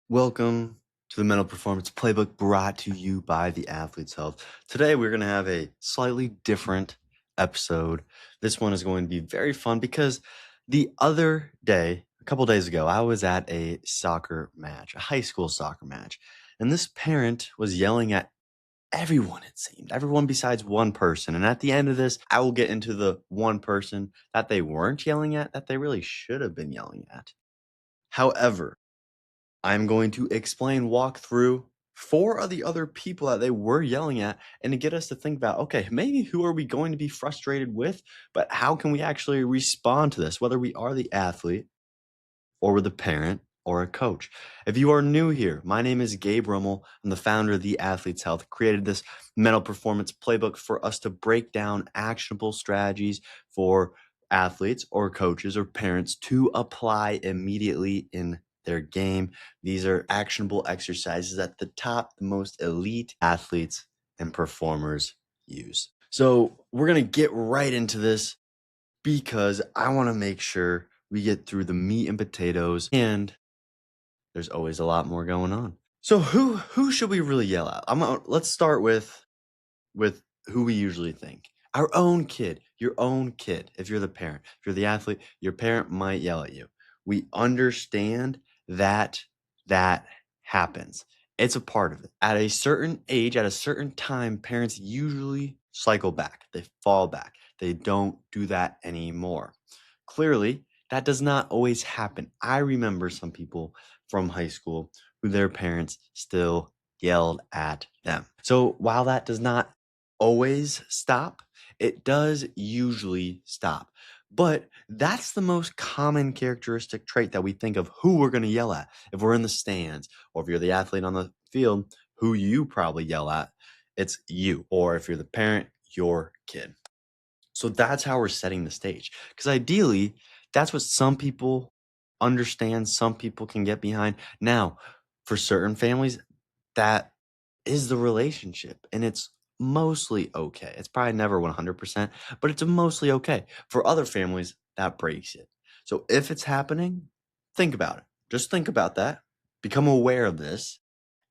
Welcome to the Mental Performance Playbook brought to you by the Athlete's Health. Today, we're going to have a slightly different episode. This one is going to be very fun because the other day, a couple days ago, I was at a soccer match, a high school soccer match, and this parent was yelling at everyone, it seemed, everyone besides one person. And at the end of this, I will get into the one person that they weren't yelling at, that they really should have been yelling at. However, I'm going to walk through four of the other people that they were yelling at and to get us to think about, okay, maybe who are we going to be frustrated with, but how can we actually respond to this, whether we are the athlete or we're the parent or a coach. If you are new here, my name is Gabe Rummel. I'm the founder of the Athlete's Health, created this mental performance playbook for us to break down actionable strategies for athletes or coaches or parents to apply immediately in their game. These are actionable exercises at the top, the most elite athletes and performers use. So we're going to get right into this because I want to make sure we get through the meat and potatoes, and there's always a lot more going on. So who should we really yell at? Let's start with who we usually think. Our own kid, your own kid. If you're the parent, if you're the athlete, your parent might yell at you. We understand that happens. It's a part of it. At a certain age, at a certain time, parents usually cycle back. They fall back. They don't do that anymore. Clearly, that does not always happen. I remember some people from high school who their parents still yelled at them. So while that does not always stop, it does usually stop. But that's the most common characteristic trait that we think of who we're going to yell at. If we're in the stands or if you're the athlete on the field, who you probably yell at, it's you. Or if you're the parent, your kid. So that's how we're setting the stage. Because ideally, that's what some people understand, some people can get behind. Now, for certain families, that is the relationship, and it's mostly okay. It's probably never 100%, but it's mostly okay. For other families, that breaks it. So if it's happening, think about it. Just think about that. Become aware of this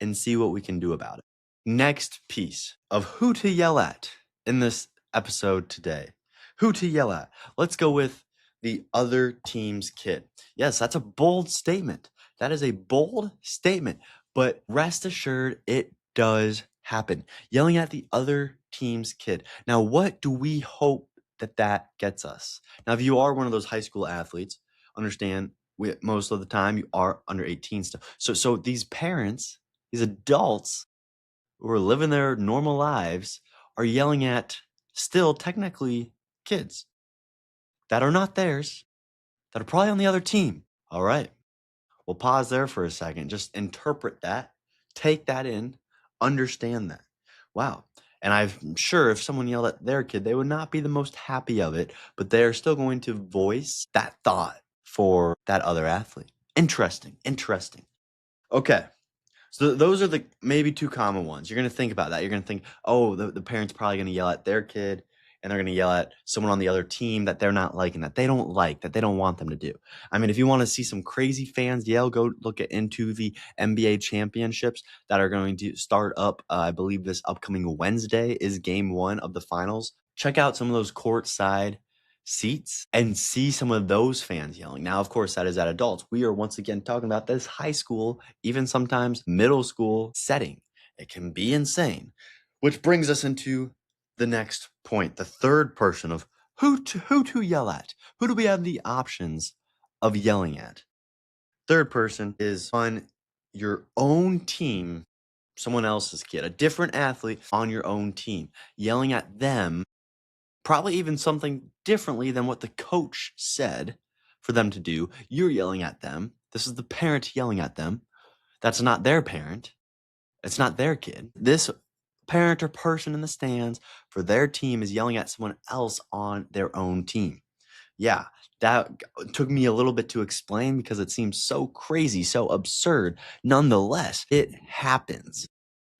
and see what we can do about it. Next piece of who to yell at in this episode today. Who to yell at. Let's go with the other team's kid. Yes, that's a bold statement. That is a bold statement, but rest assured it does happen. Yelling at the other team's kid. Now, what do we hope that gets us? Now, if you are one of those high school athletes, understand most of the time you are under 18 still. So these parents, these adults who are living their normal lives are yelling at still technically kids that are not theirs, that are probably on the other team. All right. We'll pause there for a second. Just interpret that, take that in, understand that. Wow. And I'm sure if someone yelled at their kid, they would not be the most happy of it, but they're still going to voice that thought for that other athlete. Interesting. Okay. So those are the maybe two common ones. You're going to think about that. You're going to think, oh, the parent's probably going to yell at their kid and they're going to yell at someone on the other team that they're not liking, that they don't like, that they don't want them to do. I mean, if you want to see some crazy fans yell, go look into the NBA championships that are going to start up. I believe this upcoming Wednesday is game one of the finals. Check out some of those courtside seats and see some of those fans yelling. Now, of course, that is at adults. We are once again talking about this high school, even sometimes middle school setting. It can be insane, which brings us into the next point, the third person of who to yell at. Who do we have the options of yelling at? Third person is on your own team, someone else's kid, a different athlete on your own team, yelling at them, probably even something differently than what the coach said for them to do. You're yelling at them. This is the parent yelling at them. That's not their parent. It's not their kid. This parent or person in the stands for their team is yelling at someone else on their own team. Yeah, that took me a little bit to explain because it seems so crazy, so absurd. Nonetheless, it happens.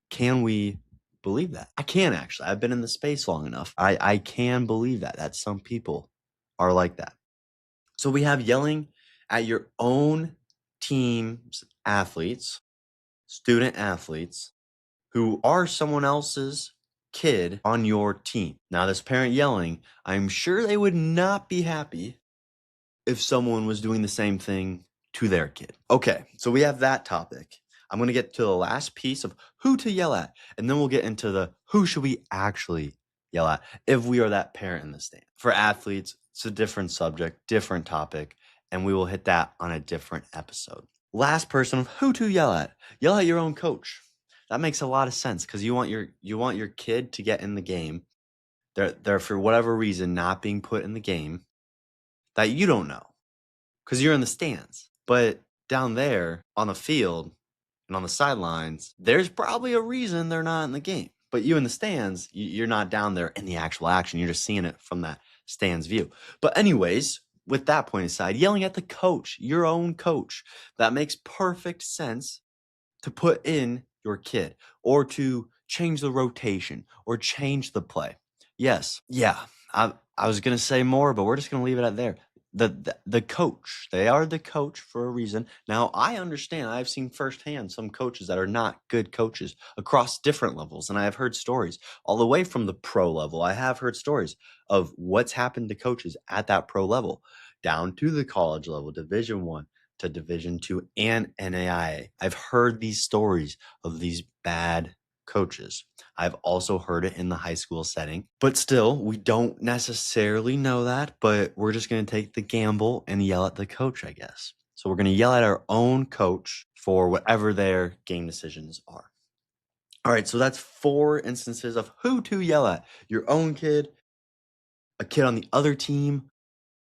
Can we believe that? I can actually. I've been in the space long enough. I can believe that some people are like that. So we have yelling at your own team's athletes student athletes who are someone else's kid on your team. Now, this parent yelling, I'm sure they would not be happy if someone was doing the same thing to their kid. Okay, so we have that topic. I'm going to get to the last piece of who to yell at, and then we'll get into the who should we actually yell at if we are that parent in the stand. For athletes, it's a different subject, different topic, and we will hit that on a different episode. Last person of who to yell at. Yell at your own coach. That makes a lot of sense because you want your kid to get in the game. They're for whatever reason not being put in the game that you don't know because you're in the stands. But down there on the field and on the sidelines, there's probably a reason they're not in the game. But you in the stands, you're not down there in the actual action. You're just seeing it from that stands view. But anyways, with that point aside, yelling at the coach, your own coach, that makes perfect sense to put in your kid or to change the rotation or change the play. Yes. Yeah. I was going to say more, but we're just going to leave it at there. The coach, they are the coach for a reason. Now, I understand. I've seen firsthand some coaches that are not good coaches across different levels. And I have heard stories all the way from the pro level. I have heard stories of what's happened to coaches at that pro level down to the college level, Division 1 to Division 2 and NAIA. I've heard these stories of these bad coaches. I've also heard it in the high school setting, but still, we don't necessarily know that, but we're just going to take the gamble and yell at the coach, I guess. So we're going to yell at our own coach for whatever their game decisions are. All right, so that's 4 instances of who to yell at. Your own kid, a kid on the other team,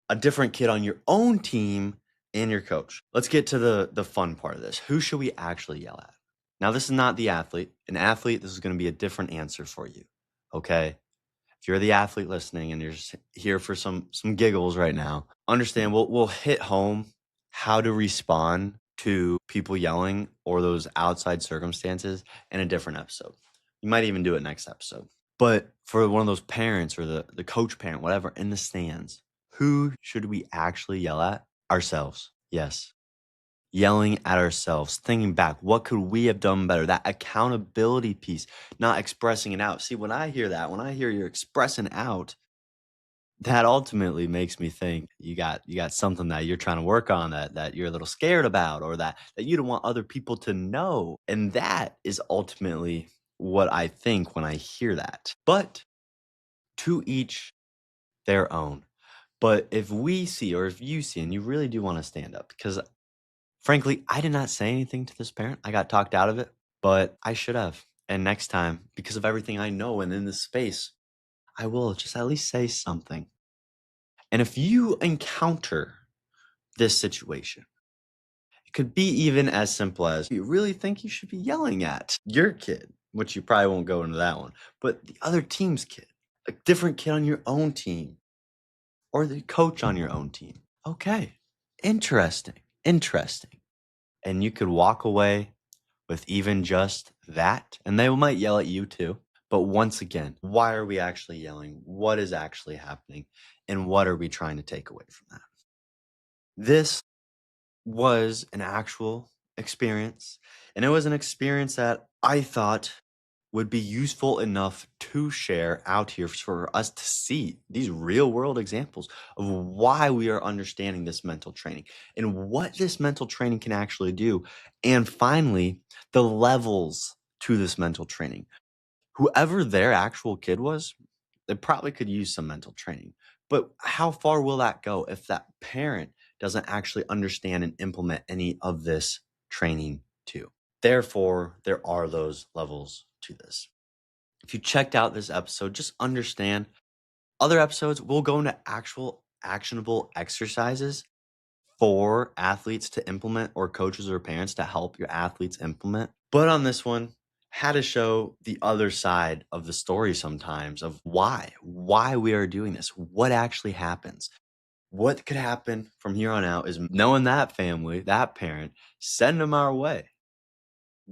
a different kid on your own team, and your coach. Let's get to the fun part of this. Who should we actually yell at? Now, this is not the athlete. An athlete, this is going to be a different answer for you. Okay? If you're the athlete listening and you're just here for some giggles right now, understand we'll hit home how to respond to people yelling or those outside circumstances in a different episode. You might even do it next episode. But for one of those parents or the coach parent, whatever, in the stands, who should we actually yell at? Ourselves. Yes. Yelling at ourselves, thinking back, what could we have done better? That accountability piece, not expressing it out. See, when I hear that, when I hear you're expressing out, that ultimately makes me think you got something that you're trying to work on that you're a little scared about or that you don't want other people to know. And that is ultimately what I think when I hear that. But to each their own. But if we see or if you see and you really do want to stand up, because frankly, I did not say anything to this parent. I got talked out of it, but I should have. And next time, because of everything I know and in this space, I will just at least say something. And if you encounter this situation, it could be even as simple as you really think you should be yelling at your kid, which you probably won't go into that one, but the other team's kid, a different kid on your own team, or the coach on your own team. Okay, interesting. And you could walk away with even just that, and they might yell at you too. But once again, why are we actually yelling? What is actually happening? And what are we trying to take away from that? This was an actual experience, and it was an experience that I thought would be useful enough to share out here for us to see these real world examples of why we are understanding this mental training and what this mental training can actually do. And finally, the levels to this mental training. Whoever their actual kid was, they probably could use some mental training. But how far will that go if that parent doesn't actually understand and implement any of this training too? Therefore, there are those levels to this. If you checked out this episode, just understand other episodes will go into actual actionable exercises for athletes to implement or coaches or parents to help your athletes implement. But on this one, had to show the other side of the story sometimes of why we are doing this, what actually happens. What could happen from here on out is knowing that family, that parent, send them our way.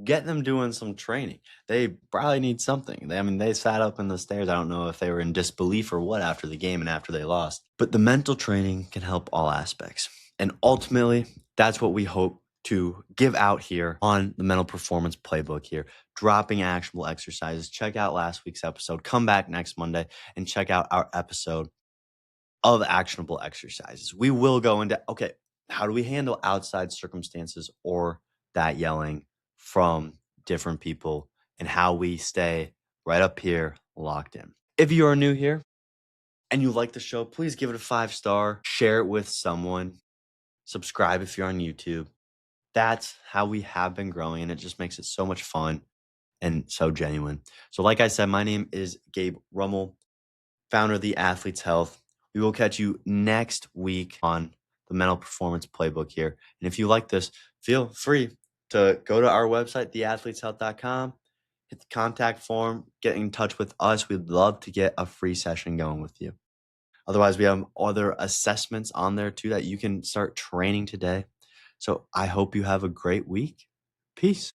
Get them doing some training. They probably need something. They sat up in the stairs. I don't know if they were in disbelief or what after the game and after they lost. But the mental training can help all aspects. And ultimately, that's what we hope to give out here on the Mental Performance Playbook here, dropping actionable exercises. Check out last week's episode. Come back next Monday and check out our episode of actionable exercises. We will go into, okay, how do we handle outside circumstances or that yelling from different people and how we stay right up here locked in. If you are new here and you like the show, please give it a 5-star, share it with someone, subscribe if you're on YouTube. That's how we have been growing, and it just makes it so much fun and so genuine. So like I said, my name is Gabe Rummel, founder of the Athlete's Health. We will catch you next week on the Mental Performance Playbook here. And if you like this, feel free to go to our website, theathleteshealth.com, hit the contact form, get in touch with us. We'd love to get a free session going with you. Otherwise, we have other assessments on there too that you can start training today. So I hope you have a great week. Peace.